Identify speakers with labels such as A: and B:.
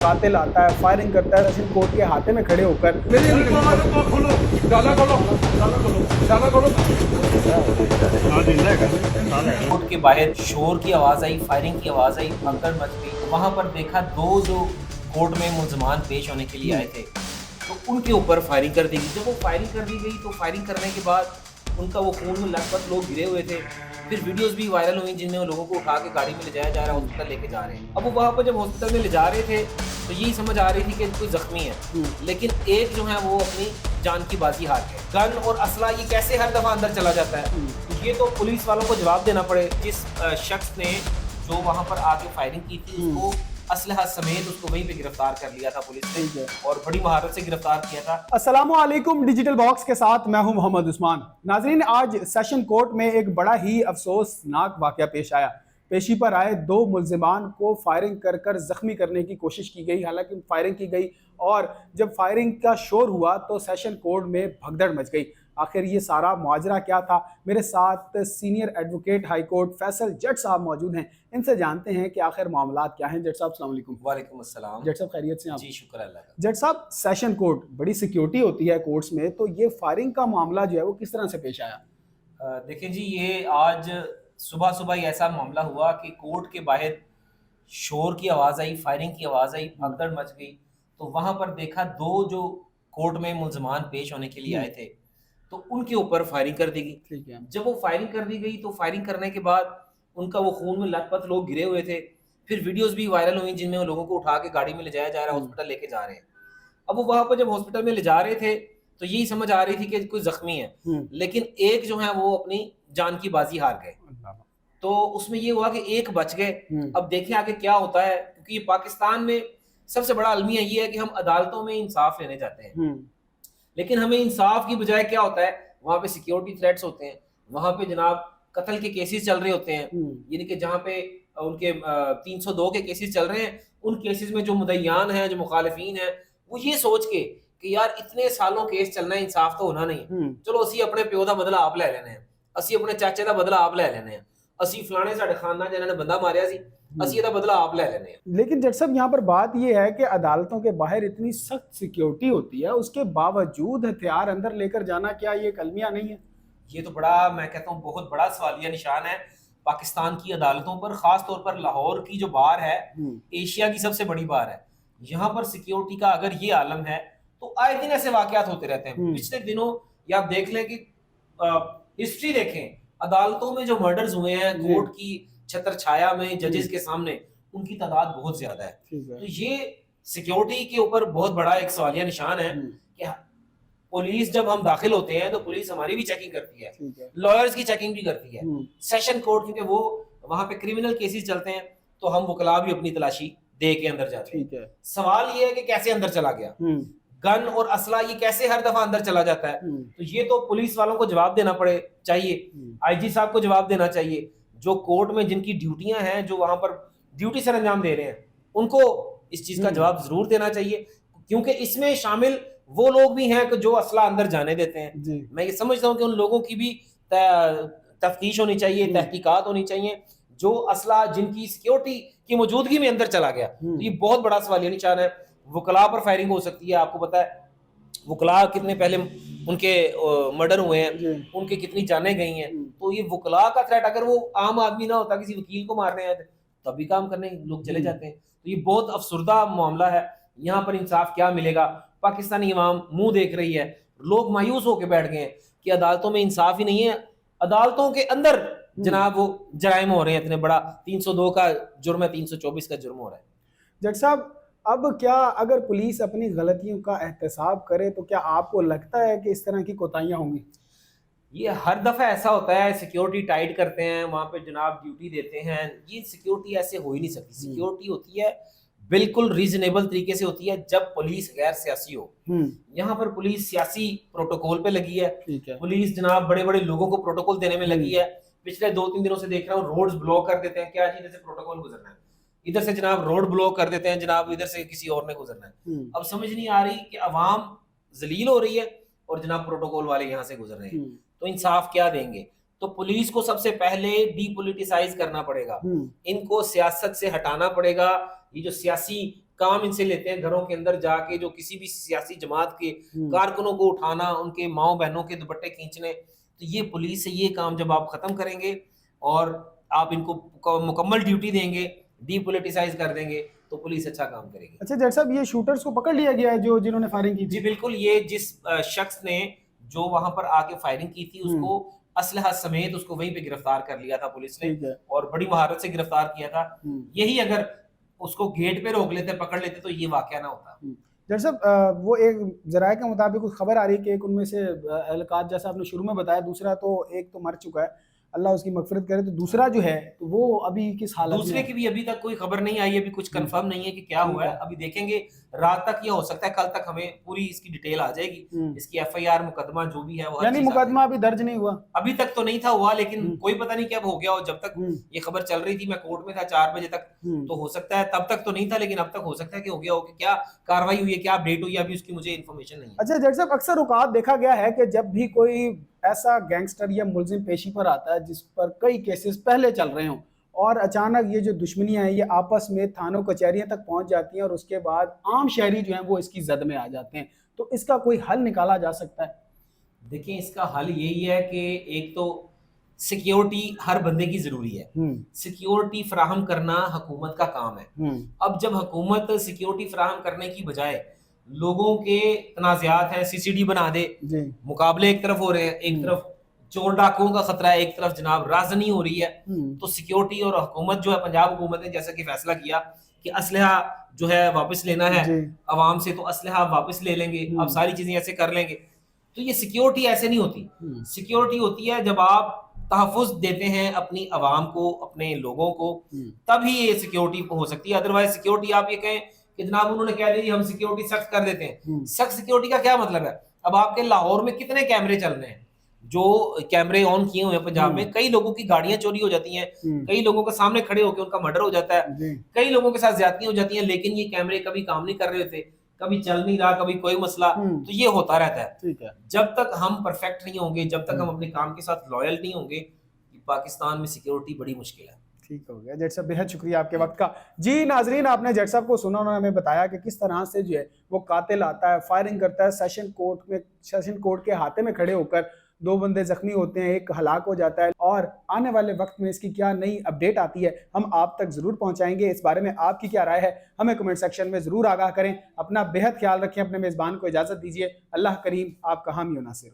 A: कातिल आता है, फायरिंग करता है सेशन कोर्ट के हाथे में खड़े होकर।
B: कोर्ट के बाहर शोर की आवाज़ आई, फायरिंग की आवाज़ आई, भगदड़ मच गई। वहाँ पर देखा दो जो कोर्ट में मुल्ज़मान पेश होने के लिए आए थे तो उनके ऊपर फायरिंग कर दी गई। जब वो फायरिंग कर दी गई तो फायरिंग करने के बाद उनका वो खून में लथपथ लोग गिरे हुए थे। फिर वीडियोस भी वायरल हुई जिनमें वो लोगों को उठा के गाड़ी में ले जाया जा रहा है, हॉस्पिटल लेके जा रहे हैं। अब वो वहाँ पर जब हॉस्पिटल में ले जा रहे थे तो यही समझ आ रही थी कि कोई जख्मी है, लेकिन एक जो है वो अपनी जान की बाजी हार गए। गन और असला ये कैसे हर दफ़ा अंदर चला जाता है, तो ये तो पुलिस वालों को जवाब देना पड़े। जिस शख्स ने जो वहाँ पर आके फायरिंग की थी उसको असलहा समेत उसको वहीं पे गिरफ्तार कर लिया था पुलिस ने और बड़ी महारत से गिरफ्तार किया था।
A: अस्सलामु अलैकुम, डिजिटल बॉक्स के साथ मैं हूं मोहम्मद उस्मान। नाजरीन, आज सेशन कोर्ट में एक बड़ा ही अफसोसनाक वाकया पेश आया। पेशी पर आए दो मुल्जिमान को फायरिंग कर कर जख्मी करने की कोशिश की गई। हालांकि फायरिंग की गई और जब फायरिंग का शोर हुआ तो सेशन कोर्ट में भगदड़ मच गई। आखिर ये सारा मुआजरा क्या था? मेरे साथ senior advocate high court Faisal Jat साहब मौजूद हैं। इनसे जानते हैं कि आखिर मामला क्या हैं। जट साहब अस्सलाम वालेकुम।
B: वालेकुम अस्सलाम।
A: जट साहब खैरियत से? आप
B: जी शुक्र अल्लाह का।
A: जट साहब, सेशन कोर्ट बड़ी सिक्योरिटी होती है कोर्ट्स में, तो ये फायरिंग का मामला जो है वो किस तरह से पेश आया?
B: देखिए जी, ये आज सुबह सुबह ही ऐसा मामला हुआ कि कोर्ट के बाहर शोर की आवाज़ आई, फायरिंग की आवाज़ आई, भगदड़ मच गई। तो वहाँ पर देखा दो जो कोर्ट में मुल्ज़मान पेश होने के लिए आए थे तो उनके ऊपर फायरिंग कर दी गई।
A: ठीक है।
B: जब वो फायरिंग कर दी गई तो फायरिंग करने के बाद उनका वो खून में लथपथ लोग गिरे हुए थे। फिर वीडियोस भी वायरल हुई जिनमें वो लोगों को उठा के गाड़ी में ले जाया जा रहा है, हॉस्पिटल लेके जा रहे हैं। अब वो वहाँ पर जब हॉस्पिटल में ले जा रहे थे तो यही समझ आ रही थी कि कोई जख्मी है, लेकिन एक जो है वो अपनी जान की बाजी हार गए। तो उसमें ये हुआ कि एक बच गए। अब देखें आगे क्या होता है, क्योंकि ये पाकिस्तान में सबसे बड़ा अलमिया ये है कि हम अदालतों में इंसाफ लेने जाते हैं, लेकिन हमें इंसाफ की बजाय क्या होता है, वहाँ पे सिक्योरिटी थ्रेट्स होते हैं, वहाँ पे जनाब कत्ल के केसेस चल रहे होते हैं। यानी कि जहाँ पे उनके 302 के केसेस चल रहे हैं, उन केसेस में जो मुद्दईयान हैं, जो मुखालिफिन हैं, वो ये सोच के कि यार इतने सालों केस चलना है, इंसाफ तो होना नहीं, चलो असी अपने प्यो का बदला आप ले लेने हैं, असी अपने चाचे का बदला आप ले लेने हैं, असी फलाने साडे खानदान जिन्होंने बंदा मारिया सी, असी इहदा बदला आप ले लेने हैं।
A: लेकिन जट साहब, यहाँ पर बात ये है कि अदालतों के बाहर इतनी सख्त सिक्योरिटी होती है, उसके बावजूद हथियार अंदर लेकर जाना क्या ये एक अलमिया नहीं है?
B: ये तो बड़ा, मैं कहता हूँ बहुत बड़ा सवालिया निशान है पाकिस्तान की अदालतों पर, खास तौर पर लाहौर की जो बार है एशिया की सबसे बड़ी बार है। यहाँ पर सिक्योरिटी का अगर ये आलम है तो आए दिन ऐसे वाकयात होते रहते हैं। पिछले दिनों या आप देख लें कि हिस्ट्री देखें, अदालतों में जो मर्डर्स हुए हैं कोर्ट की छत्र छाया में जजेस के सामने, उनकी तादाद बहुत ज्यादा है। तो ये सिक्योरिटी के ऊपर बहुत बड़ा एक सवालिया निशान है कि पुलिस जब हम दाखिल होते हैं तो पुलिस हमारी भी चेकिंग करती है, लॉयर्स की चेकिंग भी करती है। सेशन कोर्ट क्योंकि वो वहां पे क्रिमिनल केसेस चलते हैं तो हम वकला भी अपनी तलाशी दे के अंदर जाते हैं। सवाल ये है कि कैसे अंदर चला गया, गन और असला ये कैसे हर दफा अंदर चला जाता है, तो ये तो पुलिस वालों को जवाब देना पड़े चाहिए, आईजी साहब को जवाब देना चाहिए। जो कोर्ट में जिनकी ड्यूटियां हैं, जो वहां पर ड्यूटी सर अंजाम दे रहे हैं, उनको इस चीज का जवाब जरूर देना चाहिए, क्योंकि इसमें शामिल वो लोग भी हैं कि जो असला अंदर जाने देते हैं। मैं ये समझता हूँ कि उन लोगों की भी तफ्तीश होनी चाहिए, तहकीकात होनी चाहिए। जो असला जिनकी सिक्योरिटी की मौजूदगी में अंदर चला गया, तो ये बहुत बड़ा सवालिया निशान है। वकला पर फायरिंग हो सकती है, आपको पता है वकला कितने पहले उनके मर्डर हुए हैं, उनके कितनी जानें गई हैं। तो ये वकला का थ्रेट, अगर वो आम आदमी ना होता, किसी वकील को मारने आए थे, तब भी काम करने लोग चले जाते हैं। तो ये बहुत अफसुर्दा मामला है। यहाँ पर इंसाफ क्या मिलेगा? पाकिस्तानी अवाम मुंह देख रही है, लोग मायूस होकर बैठ गए हैं कि अदालतों में इंसाफ ही नहीं है। अदालतों के अंदर जनाब वो जराइम हो रहे हैं, इतने बड़ा 302 का जुर्म है, 324 का जुर्म हो रहा है।
A: जट साहब, अब क्या अगर पुलिस अपनी गलतियों का एहतसाब करे तो क्या आपको लगता है कि इस तरह की कोताहियां होंगी?
B: ये हर दफा ऐसा होता है, सिक्योरिटी टाइट करते हैं, वहां पे जनाब ड्यूटी देते हैं। ये सिक्योरिटी ऐसे हो ही नहीं सकती। सिक्योरिटी होती है बिल्कुल रीजनेबल तरीके से होती है जब पुलिस गैर सियासी हो। यहाँ पर पुलिस सियासी प्रोटोकॉल पे लगी है। पुलिस जनाब बड़े बड़े लोगों को प्रोटोकॉल देने में लगी है। पिछले 2-3 दिनों से देख रहा हूँ, रोड्स ब्लॉक कर देते हैं। क्या जी, इधर से प्रोटोकॉल गुजरना है, इधर से जनाब रोड ब्लॉक कर देते हैं, जनाब इधर से किसी और ने गुजरना है। अब समझ नहीं आ रही कि अवाम जलील हो रही है और जनाब प्रोटोकॉल वाले यहाँ से गुजर रहे हैं, तो इंसाफ क्या देंगे? तो पुलिस को सबसे पहले डीपोलिटिसाइज करना पड़ेगा, इनको सियासत से हटाना पड़ेगा। ये जो सियासी काम इनसे लेते हैं, घरों के अंदर जाके जो किसी भी सियासी जमात के कारकुनों को उठाना, उनके माओ बहनों के दुपट्टे खींचने। तो ये पुलिस से ये काम जब आप खत्म करेंगे और आप इनको मुकम्मल ड्यूटी देंगे, डीपोलिटिसाइज कर देंगे, तो पुलिस अच्छा काम करेगी।
A: अच्छा जज साहब, ये शूटर्स को पकड़ लिया गया है जो जिन्होंने फायरिंग की
B: जी
A: थी?
B: बिल्कुल, ये जिस शख्स ने जो वहां पर आके फायरिंग की थी उसको असलहा समेत उसको वहीं पे गिरफ्तार कर लिया था पुलिस ने,
A: ठीक है।
B: और बड़ी महारत से गिरफ्तार किया था। यही अगर उसको गेट पे रोक लेते, पकड़ लेते, तो ये वाकया ना होता।
A: जज साहब, वो एक जराये के मुताबिक कुछ खबर आ रही है कि एक उनमें से एहलकार, जैसा आपने शुरू में बताया, दूसरा तो एक तो मर चुका है, अल्लाह उसकी मगफिरत करे, तो दूसरा जो है तो वो अभी किस हालत में
B: दूसरे
A: है?
B: की भी अभी तक कोई खबर नहीं आई, अभी कुछ कंफर्म नहीं है कि क्या हुआ है। अभी देखेंगे रात तक, या हो सकता है कल तक हमें पूरी इसकी डिटेल आ जाएगी। इसकी एफआईआर, मुकदमा जो भी है वो
A: यानी मुकदमा अभी दर्ज नहीं हुआ?
B: अभी तक तो नहीं था हुआ, लेकिन कोई पता नहीं कब हो गया। और जब तक ये खबर चल रही थी, मैं कोर्ट में था 4 बजे तक, तो हो सकता है तब तक तो नहीं था, लेकिन अब तक हो सकता है कि हो गया हो। कि क्या कार्रवाई हुई है, क्या अपडेट हुई है, अभी उसकी मुझे इन्फॉर्मेशन नहीं है।
A: अच्छा जज साहब, अक्सर औकात देखा गया है कि जब भी कोई ऐसा गैंगस्टर या मुलजिम पेशी पर आता है जिस पर कई केसेस पहले चल रहे हों, और अचानक ये जो दुश्मनियां हैं ये आपस में थानों कचहरियों तक पहुंच जाती हैं, और उसके बाद आम शहरी जो हैं वो इसकी जद में आ जाते हैं, तो इसका कोई हल निकाला जा सकता है?
B: देखिए, इसका हल यही है कि एक तो सिक्योरिटी हर बंदे की जरूरी है। सिक्योरिटी फराहम करना हुकूमत का काम है। अब जब हुकूमत सिक्योरिटी फराहम करने की बजाय लोगों के तनाज़ात है, सीसीडी बना दे, मुकाबले एक तरफ हो रहे हैं, एक तरफ चोर डाकुओं का खतरा है, एक तरफ जनाब राजनी हो रही है, तो सिक्योरिटी और हुकूमत जो है, पंजाब हुकूमत ने जैसा कि फैसला किया कि असलहा जो है वापस लेना है अवाम से, तो असलहा वापस ले लेंगे, अब सारी चीजें ऐसे कर लेंगे। तो ये सिक्योरिटी ऐसे नहीं होती। सिक्योरिटी होती है जब आप तहफ़्फ़ुज़ देते हैं अपनी अवाम को, अपने लोगों को, तभी ये सिक्योरिटी हो सकती है। अदरवाइज सिक्योरिटी आप ये कहें कि जनाब उन्होंने कह दिया हम सिक्योरिटी सख्त कर देते हैं, सख्त सिक्योरिटी का क्या मतलब है? अब आपके लाहौर में कितने कैमरे चल रहे हैं, जो कैमरे ऑन किए हुए हैं पंजाब में, कई लोगों की गाड़ियां चोरी हो जाती हैं, कई लोगों के सामने खड़े होकर उनका मर्डर हो जाता है, कई लोगों के साथ ज्यादतियां हो जाती हैं, लेकिन ये कैमरे कभी काम नहीं कर रहे होते, कभी चल नहीं रहा, कभी कोई मसला। तो ये होता रहता है।
A: ठीक है।
B: जब तक हम परफेक्ट नहीं होंगे, जब तक हम अपने काम के साथ लॉयल नहीं होंगे, पाकिस्तान में सिक्योरिटी बड़ी मुश्किल है।
A: ठीक हो गया जज साहब, बेहद शुक्रिया आपके वक्त का। जी नाजरीन, आपने जज साहब को सुना, उन्होंने हमें बताया कि किस तरह से जो है वो कातिल आता है, फायरिंग करता है, सेशन कोर्ट के हाथे में खड़े होकर 2 बंदे जख्मी होते हैं, एक हलाक हो जाता है, और आने वाले वक्त में इसकी क्या नई अपडेट आती है हम आप तक जरूर पहुंचाएंगे। इस बारे में आपकी क्या राय है हमें कमेंट सेक्शन में जरूर आगाह करें। अपना बेहद ख्याल रखें, अपने मेजबान को इजाजत दीजिए। अल्लाह करीम आपका हामी व नासिर।